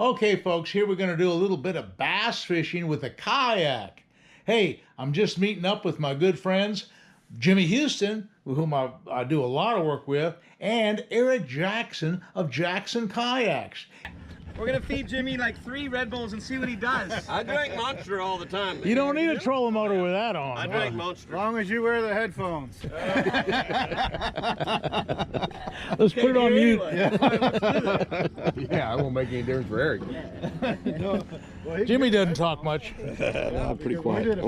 Okay, folks, here we're going to do a little bit of bass fishing with a kayak. Hey, I'm just meeting up with my good friends, Jimmy Houston, with whom I do a lot of work with, and Eric Jackson of Jackson Kayaks. We're gonna feed Jimmy like 3 Red Bulls and see what he does. I drink Monster all the time. You don't need a trolling motor with that on. I drink Monster. As long as you wear the headphones. Let's put it on mute. Yeah, I won't make any difference for Eric. Jimmy doesn't talk much. Pretty quiet.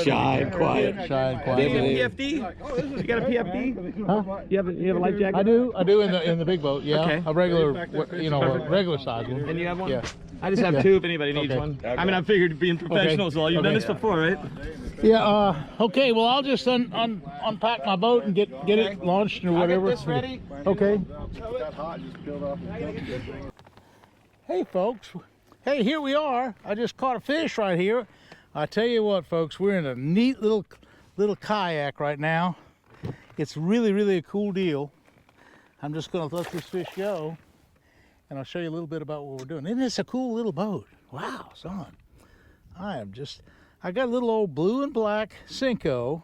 Shy and quiet. Shy and quiet. Do you have a PFD? You got a PFD? Huh? You have a life jacket? I do in the big boat. Yeah, Okay. a regular, a regular size one. And you have one? Yeah. I just have 2 if anybody needs one. I mean, I figured being professional is all. You've done this before, right? Yeah. Okay. Well, I'll just unpack my boat and get it launched or whatever. Get this ready. Okay. Hey, folks. Hey, here we are. I just caught a fish right here. I tell you what, folks, we're in a neat little kayak right now. It's really a cool deal. I'm just going to let this fish go, and I'll show you a little bit about what we're doing. Isn't this a cool little boat? Wow, son. I got a little old blue and black Senko,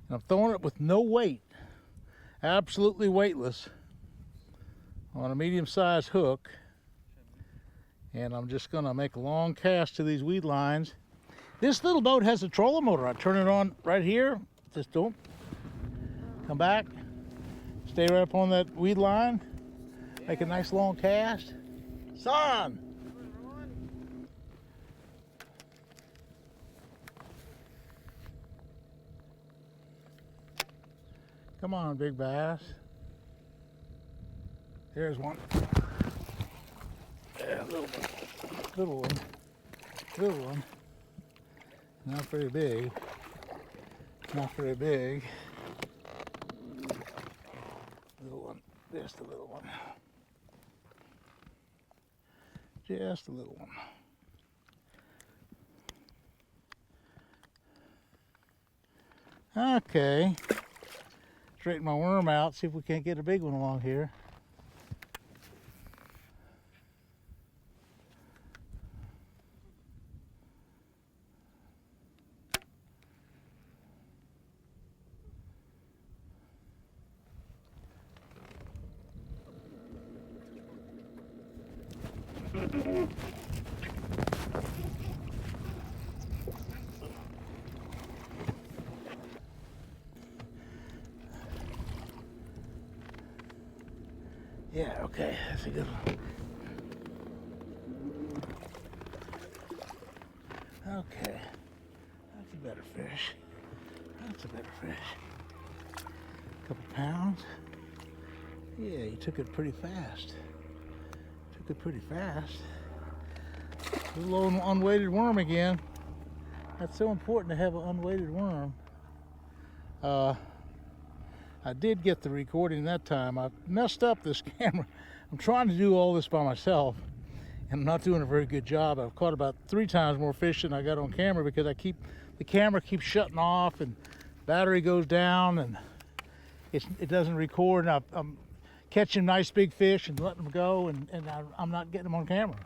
and I'm throwing it with no weight, absolutely weightless, on a medium-sized hook. And I'm just gonna make a long cast to these weed lines. This little boat has a trolling motor. I turn it on right here, just don't come back, stay right up on that weed line, make a nice long cast. Son! Come on, big bass. There's one. Yeah, little one. Not very big. Not very big. Little one, just a little one. Just a little one. Okay. Straighten my worm out, see if we can't get a big one along here. Yeah, okay, that's a good one. Okay, that's a better fish. That's a better fish. Couple pounds. Yeah, you took it pretty fast. Took it pretty fast. A little unweighted worm again. That's so important to have an unweighted worm. I did get the recording that time. I messed up this camera. I'm trying to do all this by myself, and I'm not doing a very good job. I've caught about 3 times more fish than I got on camera because the camera keeps shutting off and battery goes down and it doesn't record. And I'm catching nice big fish and letting them go, and I'm not getting them on camera.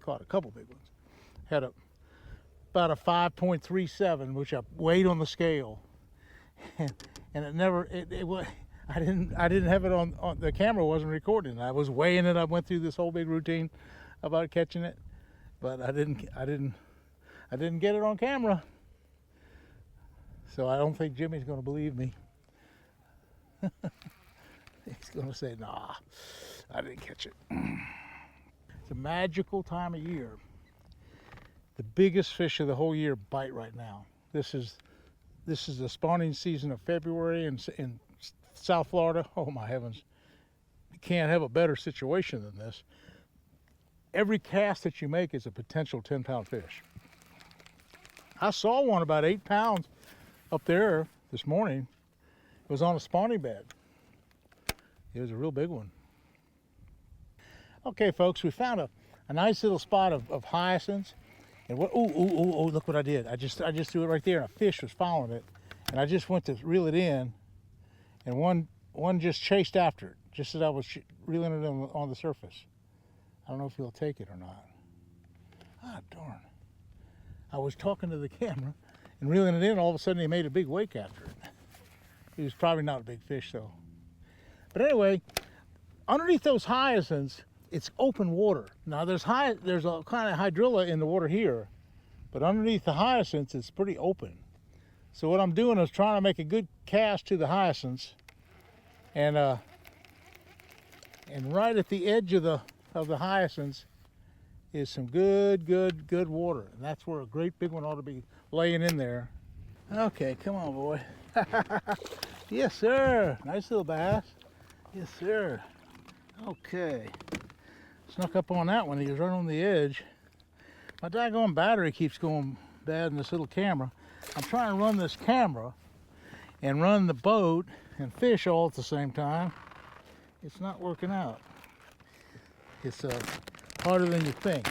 Caught a couple big ones. Had about a 5.37, which I weighed on the scale. And it never I didn't have it on the camera wasn't recording. I was weighing it. I went through this whole big routine about catching it, but I didn't get it on camera. So I don't think Jimmy's going to believe me. He's going to say, "Nah, I didn't catch it." It's a magical time of year. The biggest fish of the whole year bite right now. This is the spawning season of February in South Florida. Oh my heavens. You can't have a better situation than this. Every cast that you make is a potential 10-pound fish. I saw one about 8 pounds up there this morning. It was on a spawning bed. It was a real big one. Okay, folks, we found a nice little spot of hyacinths. And what? Oh! Look what I did! I just threw it right there, and a fish was following it, and I just went to reel it in, and one just chased after it. just as I was reeling it on the surface. I don't know if he'll take it or not. Ah, darn. I was talking to the camera and reeling it in, all of a sudden he made a big wake after it. He was probably not a big fish though. But anyway, underneath those hyacinths, it's open water. Now there's a kind of hydrilla in the water here, but underneath the hyacinths, it's pretty open. So what I'm doing is trying to make a good cast to the hyacinths, and right at the edge of the hyacinths is some good water, and that's where a great big one ought to be laying in there. Okay, come on, boy. Yes, sir. Nice little bass. Yes, sir. Okay. Snuck up on that one. He was right on the edge. My daggone battery keeps going bad in this little camera. I'm trying to run this camera and run the boat and fish all at the same time. It's not working out. It's harder than you think.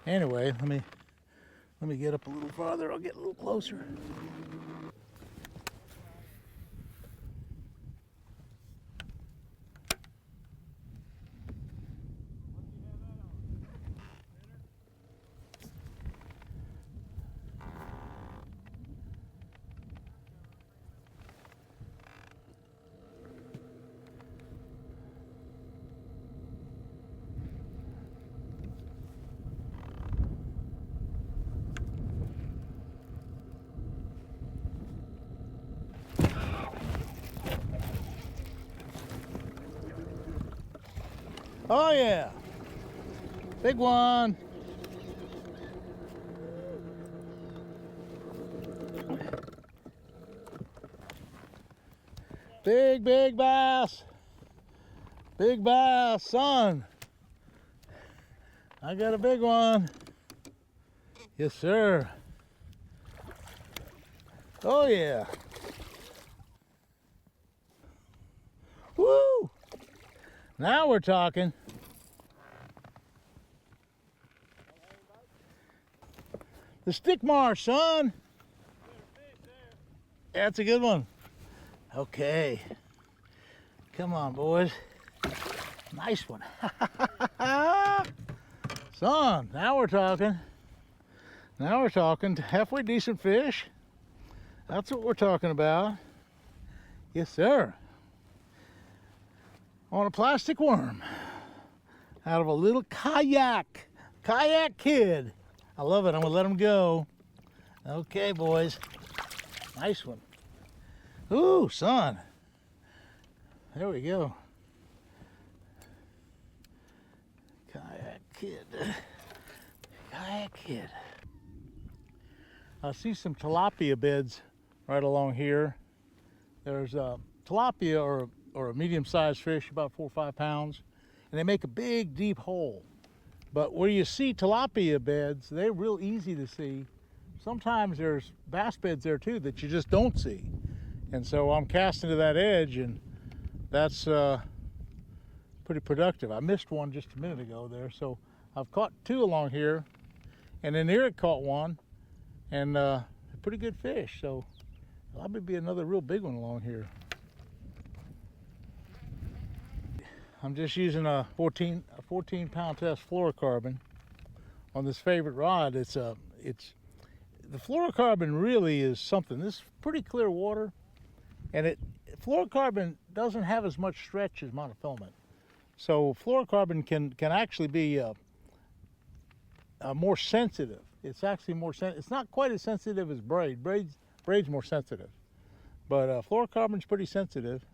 Anyway, let me get up a little farther. I'll get a little closer. Oh yeah, big one. Big bass. Big bass, son. I got a big one. Yes, sir. Oh yeah. Woo! Now we're talking. The stick marsh, son. That's a good one. Okay. Come on, boys. Nice one. Son, now we're talking. Now we're talking. Halfway decent fish. That's what we're talking about. Yes, sir. On a plastic worm out of a little kayak kid. I love it. I'm gonna let him go. Okay, boys. Nice one. Ooh, son. There we go. Kayak kid. Kayak kid. I see some tilapia beds right along here. There's a tilapia or a medium-sized fish, about 4 or 5 pounds, and they make a big, deep hole. But where you see tilapia beds, they're real easy to see. Sometimes there's bass beds there too that you just don't see. And so I'm casting to that edge, and that's pretty productive. I missed one just a minute ago there, so I've caught 2 along here, and then Eric caught one, and a pretty good fish. So that'll be another real big one along here. I'm just using a 14 pound test fluorocarbon on this favorite rod. The fluorocarbon really is something. This is pretty clear water, and fluorocarbon doesn't have as much stretch as monofilament. So fluorocarbon can actually be more sensitive. It's actually more it's not quite as sensitive as braid. Braid's more sensitive, but fluorocarbon's pretty sensitive.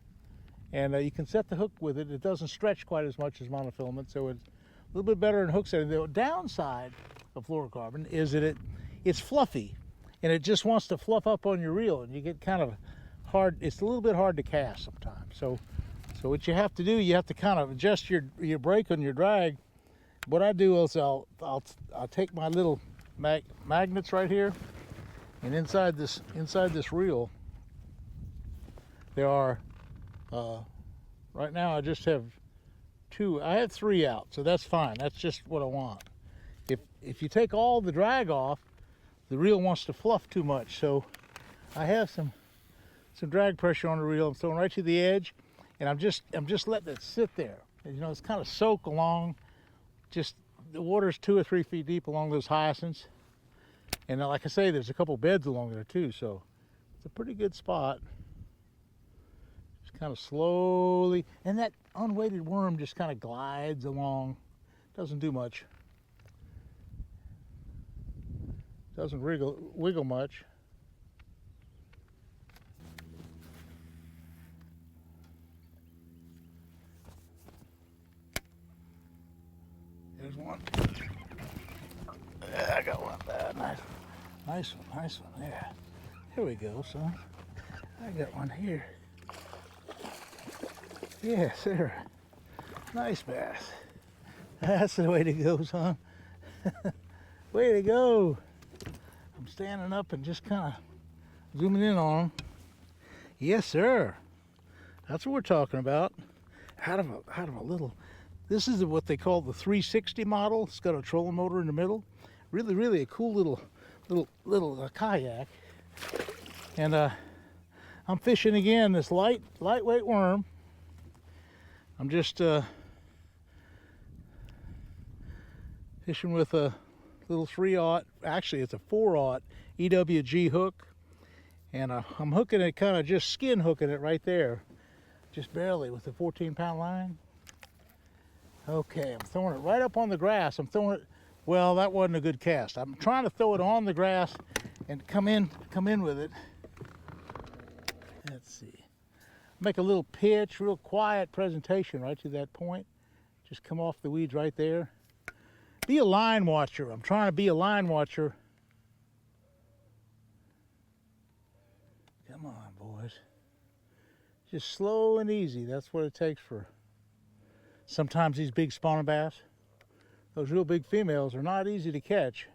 And you can set the hook with it. It doesn't stretch quite as much as monofilament, so it's a little bit better in hook setting. The downside of fluorocarbon is that it's fluffy, and it just wants to fluff up on your reel, and you get kind of hard. It's a little bit hard to cast sometimes. So what you have to do, you have to kind of adjust your brake on your drag. What I do is I'll take my little magnets right here, and inside this reel there are. Right now I just have 2. I have 3 out, so that's fine. That's just what I want. If you take all the drag off, the reel wants to fluff too much. So I have some some drag pressure on the reel. I'm throwing right to the edge, and I'm just letting it sit there. You know, it's kind of soak along. Just the water's 2 or 3 feet deep along those hyacinths, and like I say, there's a couple beds along there too, so it's a pretty good spot. Just kind of slowly, and that unweighted worm just kind of glides along. Doesn't do much. Doesn't wiggle much. There's one. Yeah, I got one. Nice one. Yeah. Here we go, son. I got one here. Yes, sir. Nice bass. That's the way to go, son. Way to go. I'm standing up and just kind of zooming in on them. Yes, sir. That's what we're talking about. Out of a little. This is what they call the 360 model. It's got a trolling motor in the middle. Really a cool little kayak. And I'm fishing again this lightweight worm. I'm just fishing with a little 3/0. Actually, it's a 4/0 EWG hook, and I'm hooking it, kind of just skin hooking it right there, just barely, with a 14-pound line. Okay, I'm throwing it right up on the grass. I'm throwing it, well, that wasn't a good cast. I'm trying to throw it on the grass and come in with it. Let's see. Make a little pitch, real quiet presentation right to that point. Just come off the weeds right there. Be a line watcher. I'm trying to be a line watcher. Come on, boys. Just slow and easy. That's what it takes for sometimes these big spawning bass. Those real big females are not easy to catch.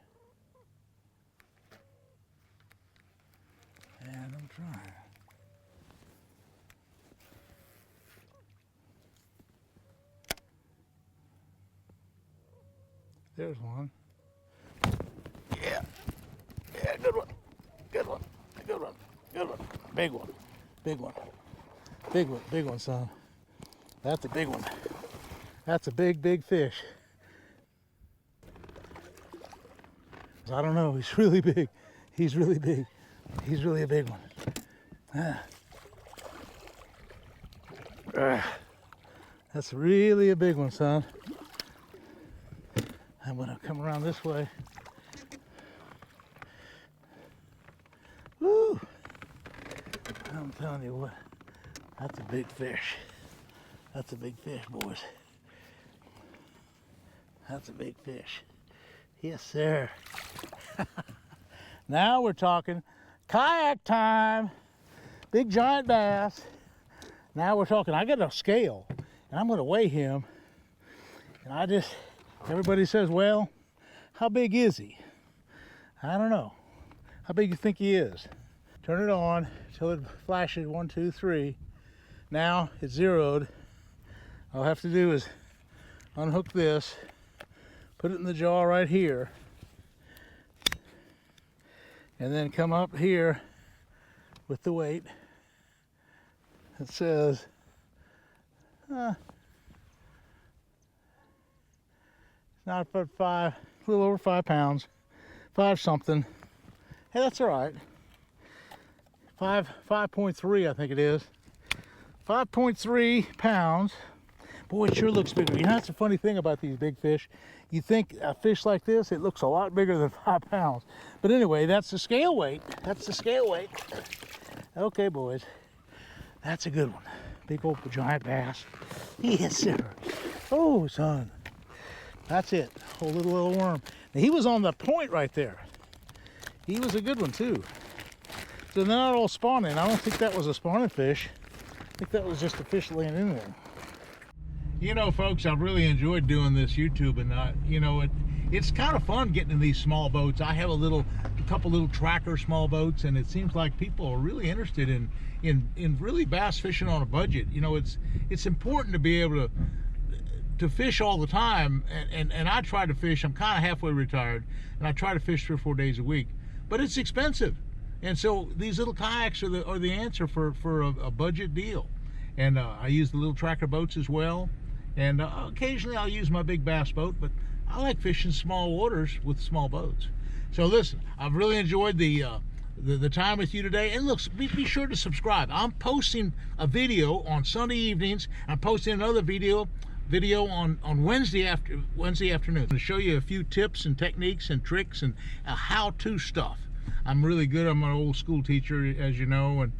And I'm trying. There's one. Yeah, good one. Big one, son. That's a big one. That's a big fish. I don't know, he's really big. He's really a big one. That's really a big one, son. I'm gonna come around this way. Woo! I'm telling you what, that's a big fish. That's a big fish, boys. That's a big fish. Yes, sir. Now we're talking kayak time. Big giant bass. Now we're talking, I got a scale and I'm gonna weigh him. And everybody says, well, how big is he? I don't know. How big do you think he is? Turn it on till it flashes 1, 2, 3. Now it's zeroed. All I have to do is unhook this, put it in the jaw right here, and then come up here with the weight. It says, it's not but 5, a little over 5 pounds, 5 something. Hey, that's all right. 5.3, I think it is. 5.3 pounds. Boy, it sure looks bigger. You know, that's the funny thing about these big fish. You think a fish like this, it looks a lot bigger than 5 pounds. But anyway, that's the scale weight. That's the scale weight. Okay, boys. That's a good one. Big old giant bass. Yes, sir. Oh, son. That's it. Whole little worm. Now, he was on the point right there. He was a good one, too. So they're not all spawning. I don't think that was a spawning fish. I think that was just a fish laying in there. You know, folks, I've really enjoyed doing this YouTube, and you know, it's kind of fun getting in these small boats. I have a couple little tracker small boats, and it seems like people are really interested in really bass fishing on a budget. You know, it's important to be able to fish all the time, and I try to fish. I'm kind of halfway retired, and I try to fish 3 or 4 days a week, but it's expensive. And so these little kayaks are the answer for a budget deal. And I use the little tracker boats as well. And occasionally I'll use my big bass boat, but I like fishing small waters with small boats. So listen, I've really enjoyed the time with you today. And look, be sure to subscribe. I'm posting a video on Sunday evenings. I'm posting another video on Wednesday afternoon to show you a few tips and techniques and tricks and how-to stuff. I'm really good. I'm an old school teacher, as you know, and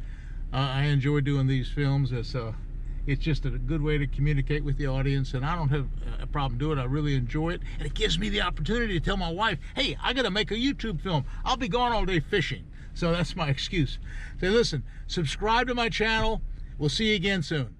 I enjoy doing these films. It's just a good way to communicate with the audience, and I don't have a problem doing it. I really enjoy it, and it gives me the opportunity to tell my wife, hey, I got to make a YouTube film. I'll be gone all day fishing. So that's my excuse. So listen, subscribe to my channel. We'll see you again soon.